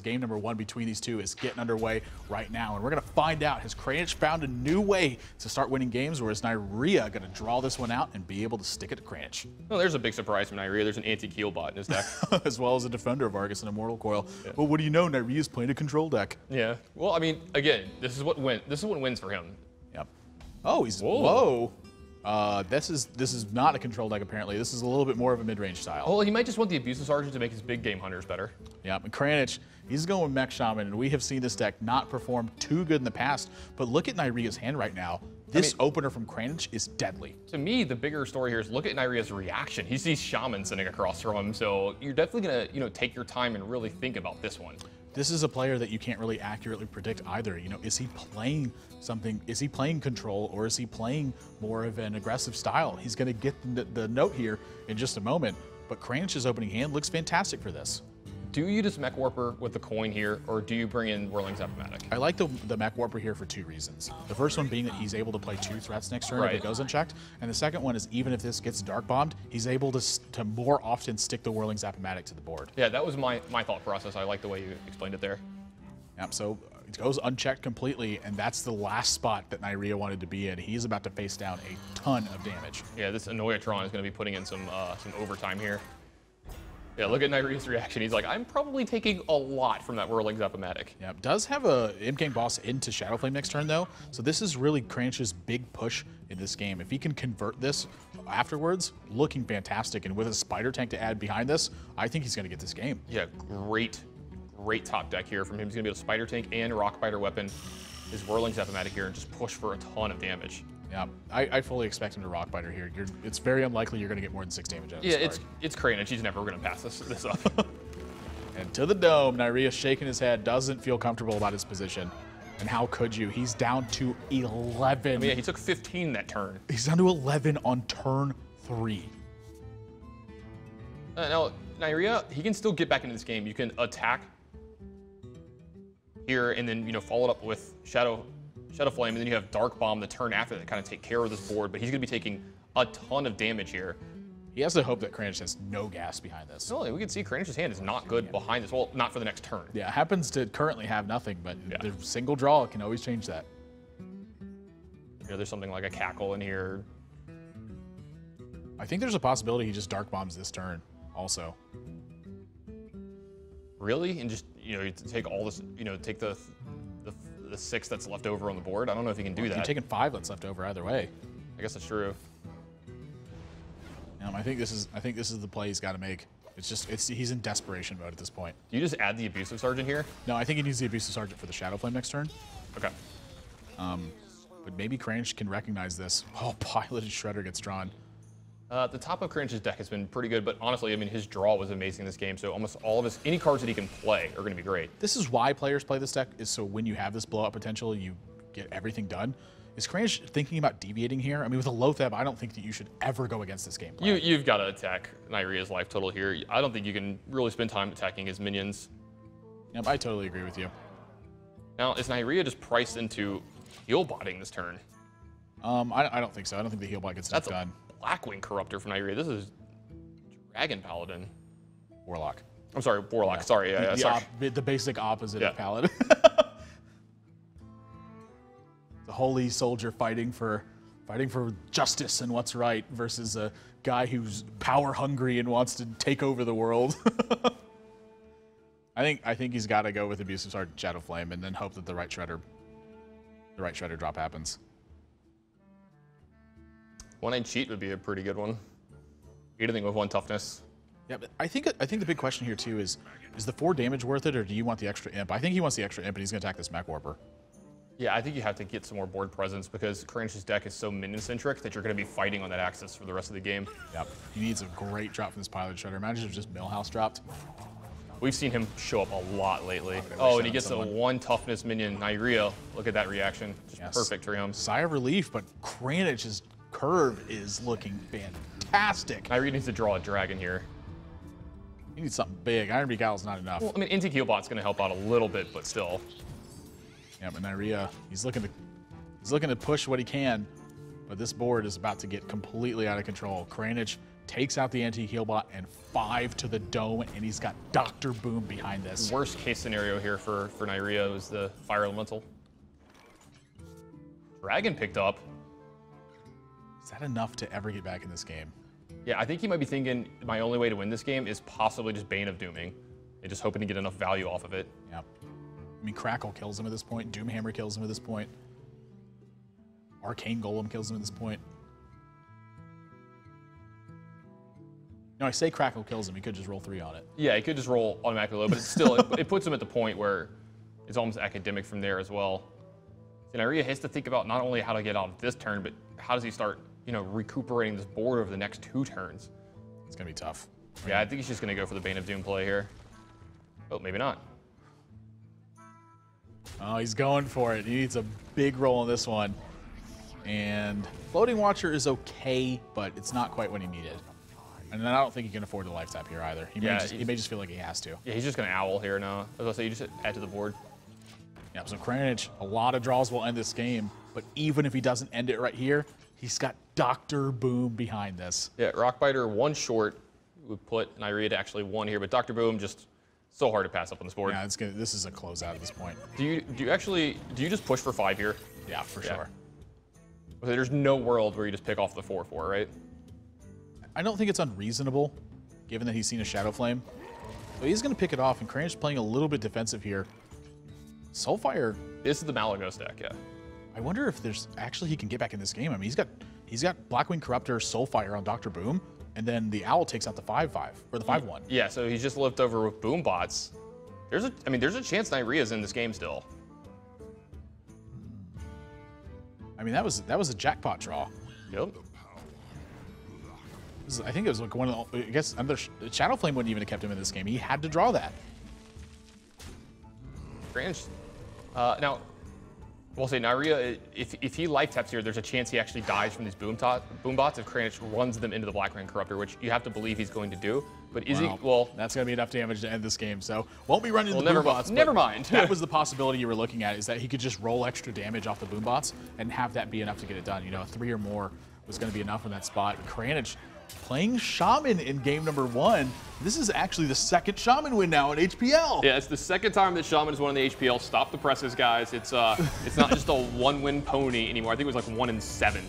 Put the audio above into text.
Game number 1 between these two is getting underway right now, and we're going to find out, has Kranich found a new way to start winning games, or is Neirea going to draw this one out and be able to stick it to Kranich? Well, there's a big surprise from Neirea. There's an anti-Keel bot in his deck. As well as a Defender of Argus and Immortal Coil. Yeah. Well, what do you know? Neirea's playing a control deck. Yeah. Well, I mean, again, this is what wins for him. Yep. Oh, he's whoa. This is not a control deck, apparently. This is a little bit more of a mid-range style. Well, he might just want the Abusive Sergeant to make his big game hunters better. Yeah, and Kranich, he's going Mech Shaman, and we have seen this deck not perform too good in the past, but look at Neirea's hand right now. This opener from Kranich is deadly. To me, the bigger story here is look at Neirea's reaction. He sees Shaman sitting across from him, so you're definitely gonna, take your time and really think about this one. This is a player that you can't really accurately predict either. Is he playing something? Is he playing control, or is he playing more of an aggressive style? He's going to get the note here in just a moment, but Kranich's opening hand looks fantastic for this. Do you just Mech Warper with the coin here, or do you bring in Whirling Zap-O-Matic? I like the Mech Warper here for 2 reasons. The first one being that he's able to play 2 threats next turn if it goes unchecked, and the second one is even if this gets Dark Bombed, he's able to more often stick the Whirling Zap-O-Matic to the board. Yeah, that was my thought process. I like the way you explained it there. Yep, so it goes unchecked completely, and that's the last spot that Neirea wanted to be in. He's about to face down a ton of damage. Yeah, this Annoyatron is going to be putting in some overtime here. Yeah, look at Neirea's reaction. He's like, I'm probably taking a lot from that Whirling Zap-O-Matic. Yeah, does have a Imking Boss into Shadowflame next turn, though. So this is really Kranich's big push in this game. If he can convert this afterwards, looking fantastic. And with a Spider Tank to add behind this, I think he's going to get this game. Yeah, great top deck here from him. He's going to be able to Spider Tank and Rockbiter weapon his Whirling Zap-O-Matic here and just push for a ton of damage. Yeah, I fully expect him to Rockbiter here. It's very unlikely you're going to get more than 6 damage out of this card. It's Kranich. He's never going to pass this up. And to the dome, Neirea shaking his head, doesn't feel comfortable about his position. And how could you? He's down to 11. I mean, yeah, he took 15 that turn. He's down to 11 on turn 3. Now, Neirea, he can still get back into this game. You can attack here and then, follow it up with Shadow Flame, and then you have Dark Bomb the turn after that kind of take care of this board, but he's going to be taking a ton of damage here. He has to hope that Kranich has no gas behind this. No, we can see Kranich's hand is not good behind this. Well, not for the next turn. Yeah, happens to currently have nothing, but the single draw can always change that. There's something like a Cackle in here. I think there's a possibility he just Dark Bombs this turn also. Really? And just, you take all this, take the 6 that's left over on the board. I don't know if you can do that. You're taking 5 that's left over either way. I guess that's true. I think this is the play he's got to make. He's in desperation mode at this point. Do you just add the Abusive Sergeant here? No, I think he needs the Abusive Sergeant for the Shadowflame next turn. Okay. But maybe Kranich can recognize this. Oh, Piloted Shredder gets drawn. The top of Kranich's deck has been pretty good, but honestly, I mean, his draw was amazing this game, so almost all of any cards that he can play are going to be great. This is why players play this deck, is so when you have this blowout potential, you get everything done. Is Kranich thinking about deviating here? I mean, with a Loatheb, I don't think that you should ever go against this game plan. You've got to attack Neirea's life total here. I don't think you can really spend time attacking his minions. Yep, I totally agree with you. Now, is Neirea just priced into heal-botting this turn? I don't think so. I don't think the heal bot gets enough done. Blackwing Corruptor from Neirea. This is Dragon Paladin. Warlock. I'm sorry, Warlock. Yeah. Sorry, sorry. The basic opposite of Paladin. The holy soldier fighting for justice and what's right versus a guy who's power hungry and wants to take over the world. I think he's got to go with Abusive Sergeant Shadowflame and then hope that the right shredder drop happens. One-Eyed Cheat would be a pretty good one. Anything with 1 toughness. Yeah, but I think the big question here too is the 4 damage worth it, or do you want the extra imp? I think he wants the extra imp, and he's going to attack this Mech Warper. Yeah, I think you have to get some more board presence because Kranich's deck is so minion-centric that you're going to be fighting on that axis for the rest of the game. Yep. He needs a great drop from this Pilot Shredder. Imagine if just Millhouse dropped. We've seen him show up a lot lately. Oh, and he gets a 1 toughness minion, Neirea. Look at that reaction. Just perfect for him. Sigh of relief, but Kranich's curve is looking fantastic. Neirea needs to draw a dragon here. He needs something big. Iron Beak Owl's not enough. Well, I mean, Anti-Keel Bot's going to help out a little bit, but still. Yeah, but Neirea, he's looking to push what he can, but this board is about to get completely out of control. Kranich takes out the anti-heal bot, and 5 to the dome, and he's got Dr. Boom behind this. Worst case scenario here for Neirea is the Fire Elemental. Dragon picked up. Is that enough to ever get back in this game? Yeah, I think he might be thinking my only way to win this game is possibly just Bane of Dooming and just hoping to get enough value off of it. Yeah. I mean, Crackle kills him at this point. Doomhammer kills him at this point. Arcane Golem kills him at this point. No, I say Crackle kills him. He could just roll 3 on it. Yeah, he could just roll automatically low, but it's still, it puts him at the point where it's almost academic from there as well. And Neirea has to think about not only how to get out of this turn, but how does he start, you know, recuperating this board over the next 2 turns. It's going to be tough. Yeah, I think he's just going to go for the Bane of Doom play here. Oh, maybe not. Oh, he's going for it. He needs a big roll on this one. And Floating Watcher is okay, but it's not quite what he needed. And then I don't think he can afford the life tap here either. He may just feel like he has to. Yeah, he's just going to owl here now. As I say, you just add to the board. Yeah, so Kranich, a lot of draws will end this game, but even if he doesn't end it right here, he's got Dr. Boom behind this. Yeah, Rockbiter 1 short would put Neirea to actually 1 here, but Dr. Boom just so hard to pass up on this board. Yeah, this is a closeout at this point. Do you just push for 5 here? Yeah, for sure. There's no world where you just pick off the 4/4, right? I don't think it's unreasonable, given that he's seen a Shadow Flame. So he's going to pick it off, and Kranich playing a little bit defensive here. Soulfire. This is the Malagos deck, yeah. I wonder if there's actually he can get back in this game. I mean, he's got Blackwing Corruptor, Soulfire on Dr. Boom, and then the Owl takes out the 5/5 or the 5/1. Yeah, so he's just left over with Boom bots. There's a chance Neirea's in this game still. I mean, that was a jackpot draw. Yep. I think it was like one of the. I guess Shadow Flame wouldn't even have kept him in this game. He had to draw that. Kranich. Now, we'll say Neirea, if he life taps here, there's a chance he actually dies from these boom bots if Kranich runs them into the Blackwing Corruptor, which you have to believe he's going to do. But is he? Well, that's going to be enough damage to end this game. So won't be running the boom bots. Never mind. That was the possibility you were looking at, is that he could just roll extra damage off the boom bots and have that be enough to get it done. You know, 3 or more was going to be enough in that spot. Kranich playing Shaman in game number 1. This is actually the 2nd Shaman win now in HPL. Yeah, it's the 2nd time that Shaman has won in the HPL. Stop the presses, guys. It's not just a 1-win pony anymore. I think it was like 1 in 7.